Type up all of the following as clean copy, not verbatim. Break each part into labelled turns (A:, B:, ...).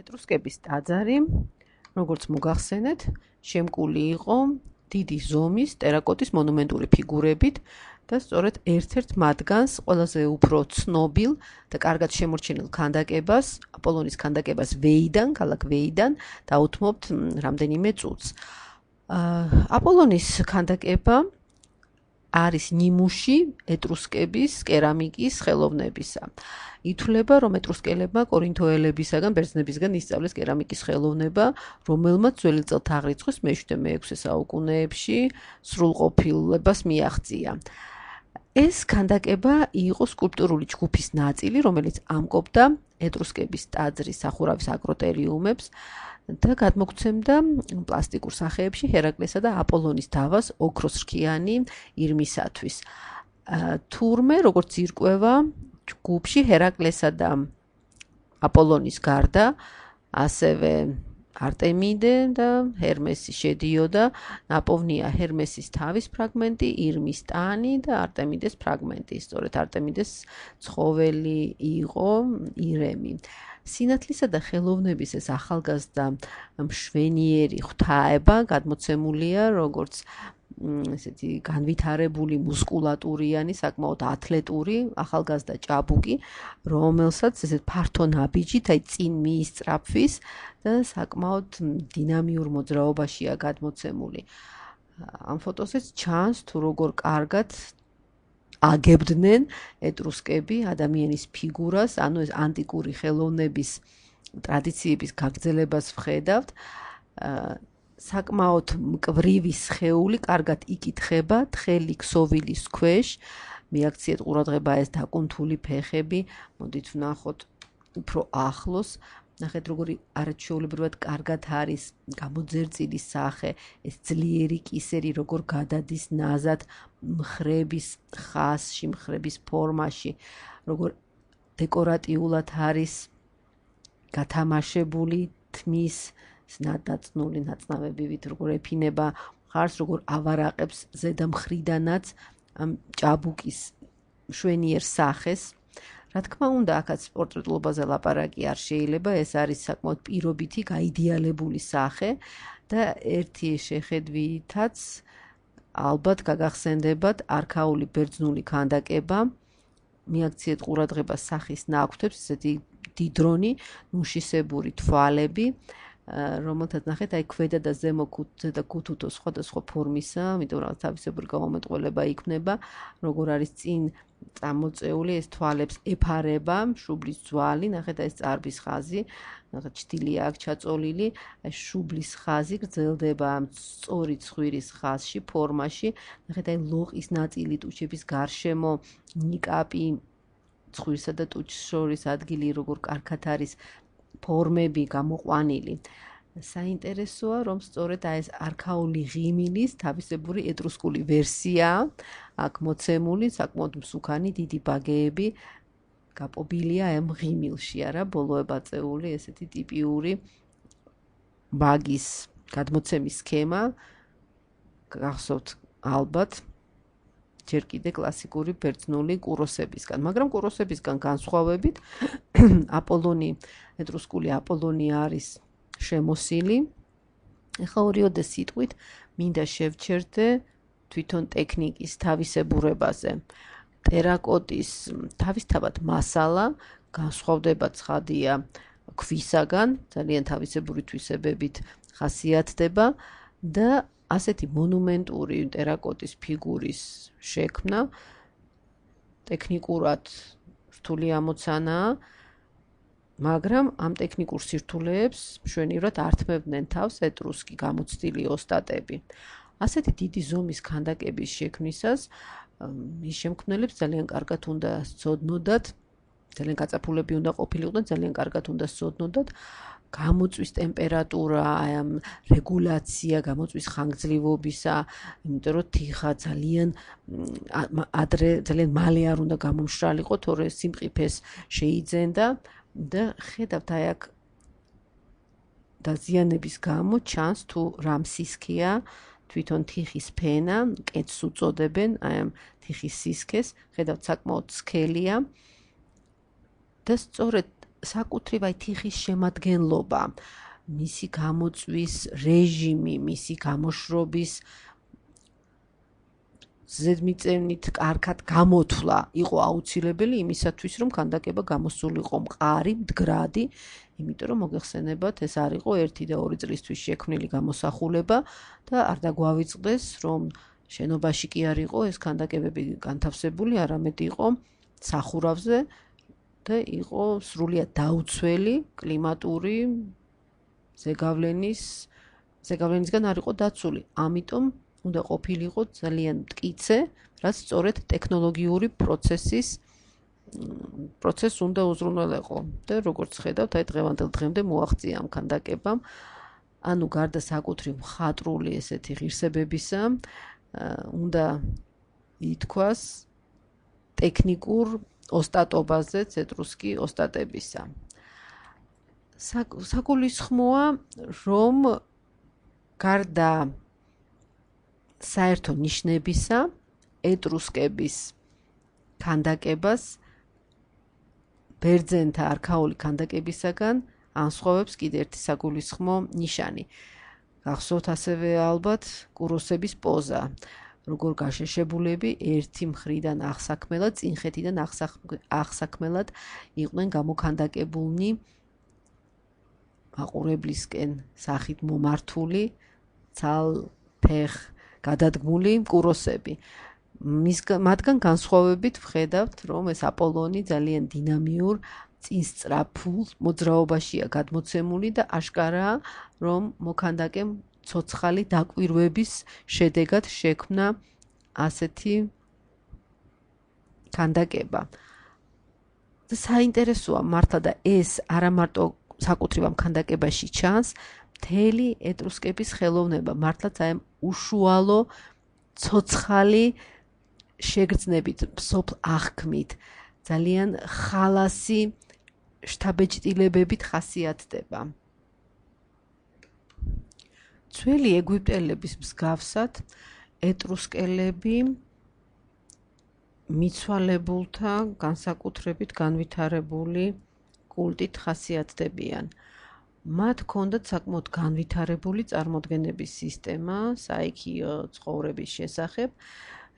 A: ეტრუსკების ტაძარი, როგორც მოგახსენეთ, შემკული იყო დიდი ზომის ტერაკოტის მონუმენტური ფიგურებით და სწორედ ერთ-ერთ მათგანს ყველაზე უფრო ცნობილ და კარგად შემორჩენილ ქანდაკებას, აპოლონის ქანდაკებას ვეიდან, ქალაქ ვეიდან დაუთმობთ რამდენიმე წუთს. აპოლონის ქანდაკება არის ნიმუში ეტრუსკების კერამიკის ხელოვნებისა. ითვლება, რომ ეტრუსკელებმა კორინთოელებისაგან, ბერძნებისგან ისწავლეს კერამიკის ხელოვნება, რომელმაც ძველი წელთაღრიცხვის მე-7-მე-6 საუკუნეებში სრულყოფილებას მიაღწია. ეს ქანდაკება იყო სკულპტურული ჯგუფის ნაწილი, რომელიც ამკობდა ეტრუსკების ტაძრის სახურავის აკროტერიუმებს და გადმოგვცემდა პლასტიკურ სახეებში ჰერაკლესა და აპოლონის დავას ოქროს რქიანი ირმისათვის. თურმე, როგორც ირკვევა, ჯგუფში ჰერაკლესა და აპოლონის გარდა, ასევე არტემიდე და ჰერმესი შედიოდა, ნაპოვნია ჰერმესის თავის ფრაგმენტი, ირმის ტანი და არტემიდეს ფრაგმენტი. სწორედ არტემიდეს ცხოველი იყო ირემი. სინათლისა და ხელოვნების ეს ახალგაზრდა მშვენიერი ღვთაება გადმოცემულია როგორც ესეთი განვითარებული მუსკულატურიანი, საკმაოდ ათლეტური ახალგაზრდა ჭაბუკი, რომელსაც ესეთ ფართო ნაბიჯით, წინ მიისწრაფვის და საკმაოდ დინამიურ მოძრაობაშია გადმოცემული. ამ ფოტოსაც ჩანს თუ როგორ კარგად აგებდნენ ეტრუსკები ადამიანის ფიგურას, ანუ ეს ანტიკური ხელოვნების ტრადიციების გაგრძელებას ვხედავთ. საკმაოდ მკვრივი სხეული კარგად იკითხება თხელი ქსოვილის ქვეშ. მიაქციეთ ყურადღება ეს დაკუნთული ფეხები, მოდით ვნახოთ უფრო ახლოს. ნახეთ როგორი არაჩვეულებრივად კარგად არის გამოძერწილი სახე, ეს ძლიერი კისერი როგორ გადადის ნაზად მხრების ხაზში, მხრების ფორმაში, როგორ დეკორატიულად არის გათამაშებული თმის ნაცნული ნაცნავებივით, როგორ ეფინება მხარს, როგორ ავარაყებს ზედა მხრიდანაც ამ ჭაბუკის მშვენიერ სახეს. რა თქმა უნდა, აქაც პორტრეტულობაზე ლაპარაკი არ შეიძლება, ეს არის საკმაოდ პირობითი, გაიდეალებული სახე და ერთი შეხედვითაც ალბათ გაგახსენდებათ არქაული ბერძნული ქანდაკება. მიაქციეთ ყურადღება სახის ნაკვთებს, ესეთი დიდრონი, ნუშისებური თვალები, რომელთაც ნახეთ, ქვედა და ზემო ქუდზე და ქუთუთო სხვადასხვა ფორმისა, ამიტომ რაღაც თავისებური გამომეტყველება იქნება, როგორ არის წინ წამოწეული, ეს თვალებს ეფარება შუბლის ძვალი, ნახეთ ეს წარბის ხაზი, ნახეთ ჩtildeა აქ ჩაწოლილი, შუბლის ხაზი გრძელდება ამ სწორი ცხვირის ხაზში, ფორმაში, ნახეთ ლოყის ნაწილი ტუჩების გარშემო, ნიკაპი ცხვირსა და ტუჩს შორის ადგილი როგორ კარგად არის ფორმები გამოყვანილი. საინტერესოა, რომ სწორედ ეს არქაული ღიმილის თავისებური ეტრუსკული ვერსიაა აქ მოცემული, საკმაოდ მსუქანი დიდი ბაგეები გაპობილია ამ ღიმილში, არა, ბოლოებაწეული ესეთი ტიპიური ბაგის გადმოცემის სქემა. გახსოვთ ალბათ ჯერ კიდე კლასიკური ბერძნული კუროსებისგან, მაგრამ კუროსებისგან განსხვავებით აპოლონი, ეტრუსკული აპოლონი არის შემოსილი. ეხლა ორიოდე სიტყვით მინდა შევჩერდე თვითონ ტექნიკის თავისებურებაზე. ტერაკოტის თავისთავად მასალა განსხვავდება ცხადია ქვისაგან, ძალიან თავისებური თვისებებით ხასიათდება და ასეთი მონუმენტური ტერაკოტის ფიგურის შექმნა ტექნიკურად რთული ამოცანაა, მაგრამ ამ ტექნიკურ სირთულეებს მშვენივრად ართმევდნენ თავს ეტრუსკი გამოცდილი ოსტატები. ასეთი დიდი ზომის ქანდაკების შექმნისას ის შემქმნელებს ძალიან კარგად უნდა სცოდნოდათ, ძალიან გაწაფულები უნდა ყოფილიყვნენ, ძალიან კარგად უნდა სცოდნოდათ გამოწვის ტემპერატურა, ამ რეგულაცია, გამოწვის ხანგრძლივობისა, იმიტომ რომ თიხა ძალიან მალე არ უნდა გამომშრალიყო, თორე სიმყიფეს შეიძენდა და ხედავთ აქ დაზიანების გამო ჩანს თუ რამ სისქეა თვითონ თიხის ფენა, კეთს უწოდებენ ამ თიხის სისქეს, ხედავთ საკმაოდ სქელია და სწორედ საკუთრივ აი თიხის შემადგენლობა, მისი გამოწვის რეჟიმი, მისი გამოშრობის ზედმიწევნით კარგად გამოთვლა იყო აუცილებელი იმისათვის, რომ ქანდაკება გამოსულიყო მყარი, მდგრადი, იმიტომ რომ მოგეხსენებათ, ეს არ იყო 1 და 2 წლისთვის შექმნილი გამოსახულება და არ დაგვავიწყდეს, რომ შენობაში კი არ იყო ეს ქანდაკებები განთავსებული, არამედ იყო სახურავზე და იყო სრულიად დაუცველი კლიმატური ზეგავლენისგან არ იყო დაცული. ამიტომ უნდა ყოფილიყო ძალიან მტკიცე, რაც სწორედ ტექნოლოგიური პროცესს უნდა უზრუნველეყო. და როგორც ხედავთ, აი დღევანდელ დღემდე მოაღწია ამ ქანდაკებამ, ანუ გარდა საკუთრივ მხატვრული ესეთი ღირსებებისა, უნდა ითქვას ტექნიკურ ოსტატობაზეც ეტრუსკი ოსტატებისა. საგულისხმოა, რომ გარდა საერთო ნიშნებისა, ეტრუსკების ქანდაკებას ბერძენთა არქაული ქანდაკებისაგან ანსხვავებს კიდევ ერთი საგულისხმო ნიშანი. გახსოვთ ასევე ალბათ კუროსების პოზა, როგორ გაშეშებულები ერთი მხრიდან აღსაქმელად, წინხეთიდან აღსაქმელად იყვნენ გამოქანდაკებულნი მაყურებლისკენ სახით მომართული, ცალფეხ გადადგმული კუროსები. მათგან განსხვავებით ვხედავთ, რომ ეს აპოლონი ძალიან დინამიურ, წინსწრაფულ მოძრაობაშია გადმოცემული და აშკარაა, რომ მოქანდაკემ ცოცხალი დაკვირვების შედეგად შექმნა ასეთი ქანდაკება. და საინტერესოა მართლა და ეს არა მარტო საკუთრივ ამ ქანდაკებაში ჩანს, მთელი ეტრუსკების ხელოვნება მართლაც აი უშუალო ცოცხალი შეგრძნებით, მსოფლ აღქმით, ძალიან ხალასი შთაბეჭდილებებით ხასიათდება. ძველი ეგვიპტელების მსგავსად, ეტრუსკელები მიცვალებულთა განსაკუთრებით განვითარებული კულტით ხასიათდებიან. მათ ჰქონდათ საკმაოდ განვითარებული წარმოდგენების სისტემა საიქიო ცხოვრების შესახებ,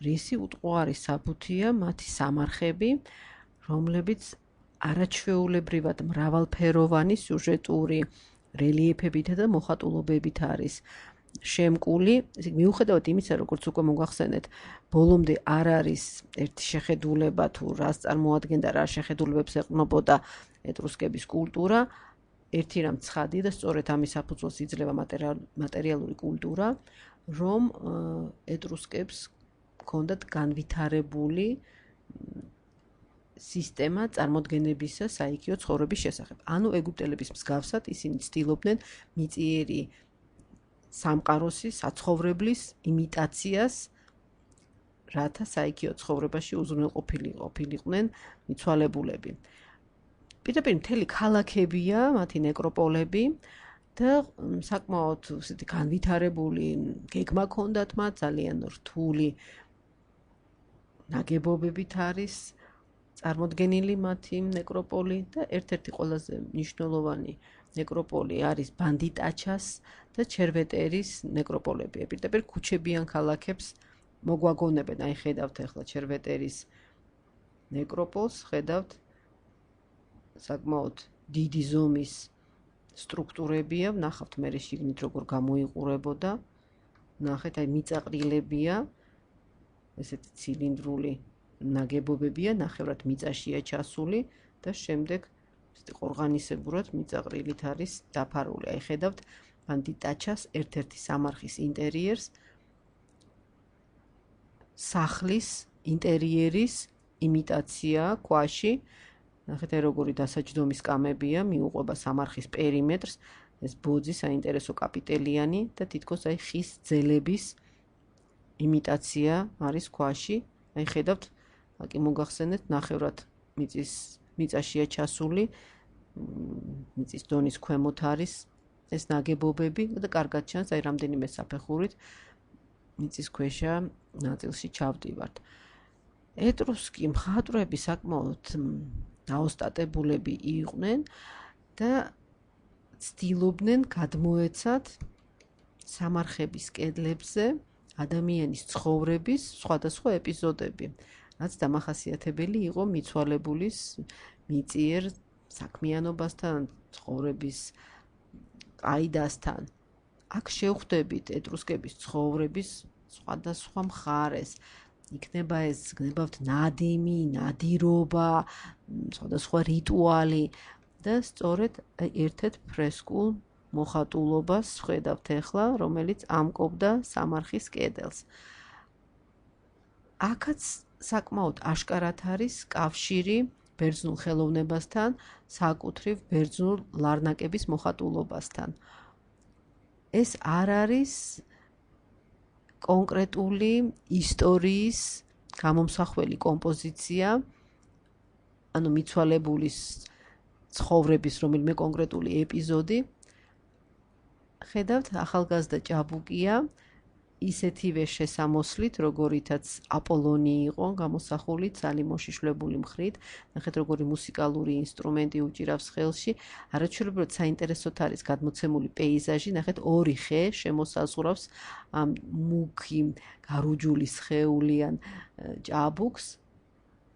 A: რისი უტყუარი საბუთია მათი სამარხები, რომლებიც არაჩვეულებრივად მრავალფეროვანი სიუჟეტური რელიეფებითა და მოხატულობებით არის შემკული. მიუხედავად იმისა, როგორც უკვე მოგახსენეთ, ბოლომდე არ არის ერთი შეხედულება თუ რას წარმოადგენდა, რა შეხედულებებს ეყრდნობოდა ეტრუსკების კულტურა, ერთი რამ ცხადია და სწორედ ამის საფუძველს იძლევა მატერიალური კულტურა, რომ ეტრუსკებს ჰქონდათ განვითარებული სისტემა წარმოდგენებისა საიქიო ცხოვრების შესახებ. ანუ ეგვიპტელების მსგავსად ისინი ცდილობდნენ მიწიერი სამყაროსის, საცხოვრებლის იმიტაციას, რათა საიქიო ცხოვრებაში უზრუნველყოფილიყვნენ მიცვალებულები. პირდაპირ მთელი ქალაქებია, მათი ნეკროპოლები და საკმაოდ განვითარებული გეგმა ჰქონდათ მათ, ძალიან რთული ნაგებობებით არის წარმოდგენილი მათი ნეკროპოლი და ერთ-ერთი ყველაზე მნიშვნელოვანი ნეკროპოლი არის ბანდიტაჩას და ჩერვეტერის ნეკროპოლები. პირდაპირ ქუჩებიან ქალაქებს მოგვაგონებენ. აი ხედავთ ახლა ჩერვეტერის ნეკროპოლს, ხედავთ საკმაოდ დიდი ზომის სტრუქტურებია, ვნახავთ მე შიგნით როგორ გამოიყურებოდა. ნახეთ, აი მიწაყრილებია, ესეთი ცილინდრული ნაგებობებია, ნახევრად მიწაშია ჩასული და შემდეგ ყორღანისებურად მიწაყრილით არის დაფარული. აი ხედავთ ბანდიტაჩას ერთ-ერთი სამარხის ინტერიერს, სახლის ინტერიერის იმიტაცია ქვაში. ნახეთ, როგორი დასაჯდომი სკამებია, მიუყვება სამარხის პერიმეტრს, ეს ბოძი საინტერესო კაპიტელიანი და თითქოს აი ხის ძელების იმიტაცია არის ქვაში. აი ხედავთ, აკი მოგახსენეთ, ნახევრად მიწაშია ჩასული, მიწის დონის ქვემოთ არის ეს ნაგებობები და კარგად ჩანს, აი რამდენიმე საფეხურით მიწის ქვეშა ნაწილში ჩავდივართ. ეტრუსკი მხატვრები საკმაოდ დაოსტატებულები იყვნენ და ცდილობდნენ გადმოეცათ სამარხების კედლებზე ადამიანის ცხოვრების სხვადასხვა ეპიზოდები, რაც დამახასიათებელი იყო მიცვალებულის მიწიერ საქმიანობასთან, ცხოვრების ყაიდასთან. აქ შევხვდებით ეტრუსკების ცხოვრების სხვადასხვა მხარეს. იქნება ეს გნებავთ ნადიმი, ნადირობა, სხვადასხვა რიტუალი და სწორედ ერთ-ერთ ფრესკულ მოხატულობას ვხედავთ ახლა, რომელიც ამკობდა სამარხის კედელს. აქაც საკმაოდ აშკარად არის კავშირი ბერძნულ ხელოვნებასთან, საკუთრივ ბერძნულ ლარნაკების მოხატულობასთან. ეს არ არის კონკრეტული ისტორიის გამომსახველი კომპოზიცია, ანუ მიცვალებულის ცხოვრების რომელიმე კონკრეტული ეპიზოდი. ხედავთ, ახალგაზრდა ჭაბუკია ისეთივე შესამოსლით, როგორითაც აპოლონი იყო გამოსახული ცალი მოშიშვლებული მხრით. ნახეთ, როგორი მუსიკალური ინსტრუმენტი უჭირავს ხელში. არაჩვეულებრივად საინტერესოდ არის გადმოცემული პეიზაჟი. ნახეთ, ორი ხე შემოსაზღვრავს ამ მუქი გარუჯული სხეულიან ჭაბუკს.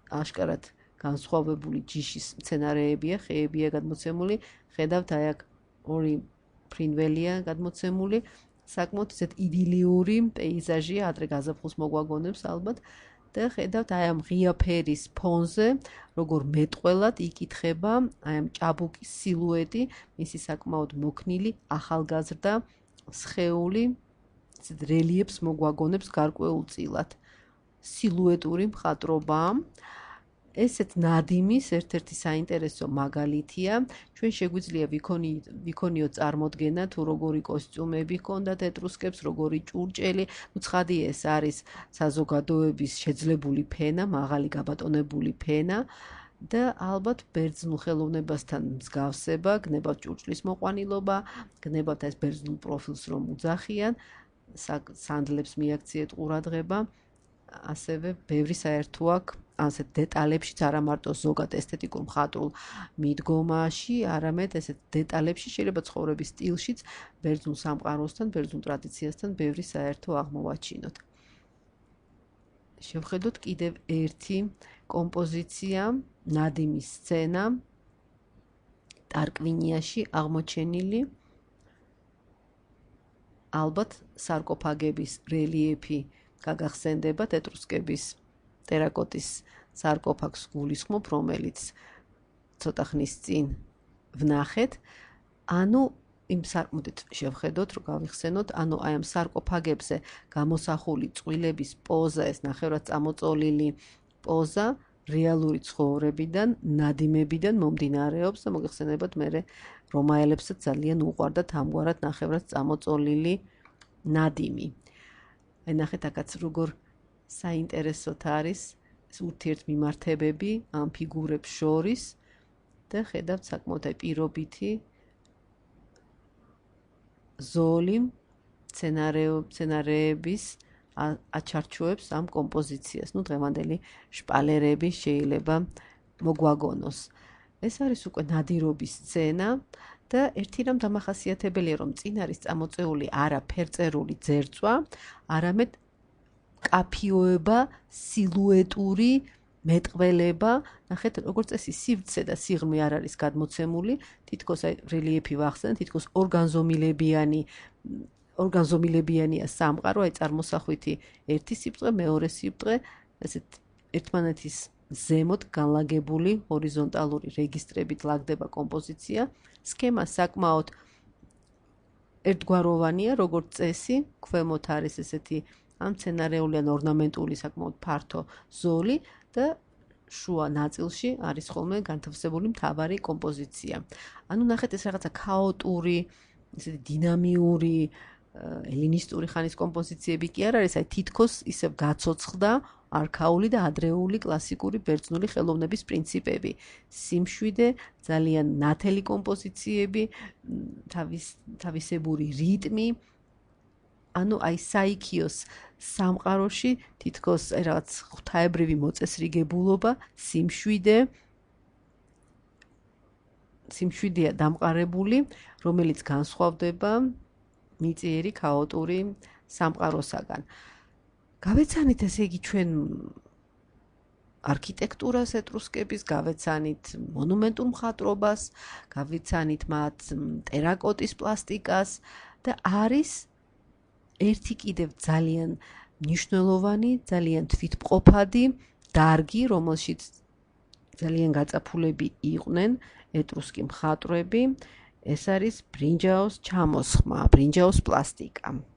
A: აშკარად განსხვავებული ჯიშის მცენარეებია, ხეებია გადმოცემული. ხედავთ, აი აქ ორი ფრინველია გადმოცემული. საკმაოდ ისეთ იდილიური პეიზაჟია, ადრე გაზაფხულს მოგვაგონებს ალბათ და ხედავთ აი ამ ღია ფერის ფონზე, როგორ მეტყველად იკითხება აი ამ ჭაბუკის სილუეტი, მისი საკმაოდ მოქნილი, ახალგაზრდა სხეული, ისეთ რელიეფს მოგვაგონებს გარკვეულწილად. სილუეტური მხატვრობა. ესეც ნადიმის ერთ-ერთი საინტერესო მაგალითია. ჩვენ შეგვიძლია ვიქონიოთ წარმოდგენა, თუ როგორი კოსტიუმები ჰქონდათ ეტრუსკებს, როგორი ჭურჭელი. ცხადი ეს არის საზოგადოების შეძლებული ფენა, მაღალი გაბატონებული ფენა და ალბათ ბერძნულ ხელოვნებასთან მსგავსება, გნებავთ ჭურჭლის მოყვანილობა, გნებავთ ეს ბერძნულ პროფილს რომ უძახიან, სანდლებს მიაქციეთ ყურადღება, ასევე ბევრი საერთო აქვს ასეთ დეტალებშიც, არა მარტო ზოგად ესთეტიკურ მხატვრულ მიდგომაში, არამედ ესეთ დეტალებში, შეიძლება ცხოვრების სტილშიც ბერძნულ სამყაროსთან, ბერძნულ ტრადიციასთან ბევრი საერთო აღმოვაჩინოთ. შევხედოთ კიდევ ერთი კომპოზიცია, ნადიმის სცენა, ტარკვინიაში აღმოჩენილი. ალბათ სარკოფაგების რელიეფი გაგახსენდებათ, ეტრუსკების ტერაკოტის სარკოფაგს გულისხმობ, რომელიც ცოტა ხნის წინ ვნახეთ. ანუ მოდით შევხედოთ, რომ გავიხსენოთ, ანუ აი ამ სარკოფაგებზე გამოსახული წყვილების პოზა, ეს ნახევრად წამოწოლილი პოზა რეალური ცხოვრებიდან, ნადიმებიდან მომდინარეობს და მოგეხსენებათ, მერე რომაელებსაც ძალიან უყვარდათ ამგვარად ნახევრად წამოწოლილი ნადიმი. აი ნახეთ, აქაც როგორ საინტერესოდ არის ურთიერთმიმართებები ამ ფიგურებს შორის და ხედავთ საკმაოდ პირობითი ზოლი მცენარეების აჩარჩოებს ამ კომპოზიციას. დღევანდელი შპალერები შეიძლება მოგვაგონოს. ეს არის უკვე ნადირობის სცენა და ერთი რამ დამახასიათებელია, რომ წინ არის წამოწეული არა ფერწერული ძერწვა, არამედ კაფიოება, სილუეტური მეტყველება. ნახეთ, როგორც წესი სივრცე და სიღრმე არ არის გადმოცემული, თითქოს აი რელიეფი ვახსენეთ, თითქოს ორგანზომილებიანია სამყარო, აი წარმოსახვითი ერთი სიბრტყე, მეორე სიბრტყე, ესეთ ერთმანეთის ზემოთ განლაგებული ჰორიზონტალური რეგისტრებით ლაგდება კომპოზიცია. სქემა საკმაოდ ერთგვაროვანია, როგორც წესი, ქვემოთ არის ესეთი ამ მცენარეული ან ორნამენტული საკმაოდ ფართო ზოლი და შუა ნაწილში არის ხოლმე განთავსებული მთავარი კომპოზიცია. ანუ ნახეთ, ეს რაღაცა ქაოტური, ესეთი დინამიური, ელინისტური ხანის კომპოზიციები კი არ არის, აი თითქოს ისევ გაცოცხლდა არქაული და ადრეული კლასიკური ბერძნული ხელოვნების პრინციპები. სიმშვიდე, ძალიან ნათელი კომპოზიციები, თავისებური რიტმი. ანუ აი საიქიოს სამყაროში თითქოს რაღაც ღვთაებრივი მოწესრიგებულობა, სიმშვიდე სიმშვიდეა დამყარებული, რომელიც განსხვავდება მიწიერი ქაოტური სამყაროსაგან. გავეცანით ესე იგი ჩვენ არქიტექტურას ეტრუსკების, გავეცანით მონუმენტურ მხატვრობას, გავეცანით მათ ტერაკოტის პლასტიკას და არის ერთი კიდევ ძალიან მნიშვნელოვანი, ძალიან თვითმყოფადი დარგი, რომელშიც ძალიან გაწაფულები იყვნენ ეტრუსკი მხატვრები, ეს არის ბრინჯაოს ჩამოსხმა, ბრინჯაოს პლასტიკა.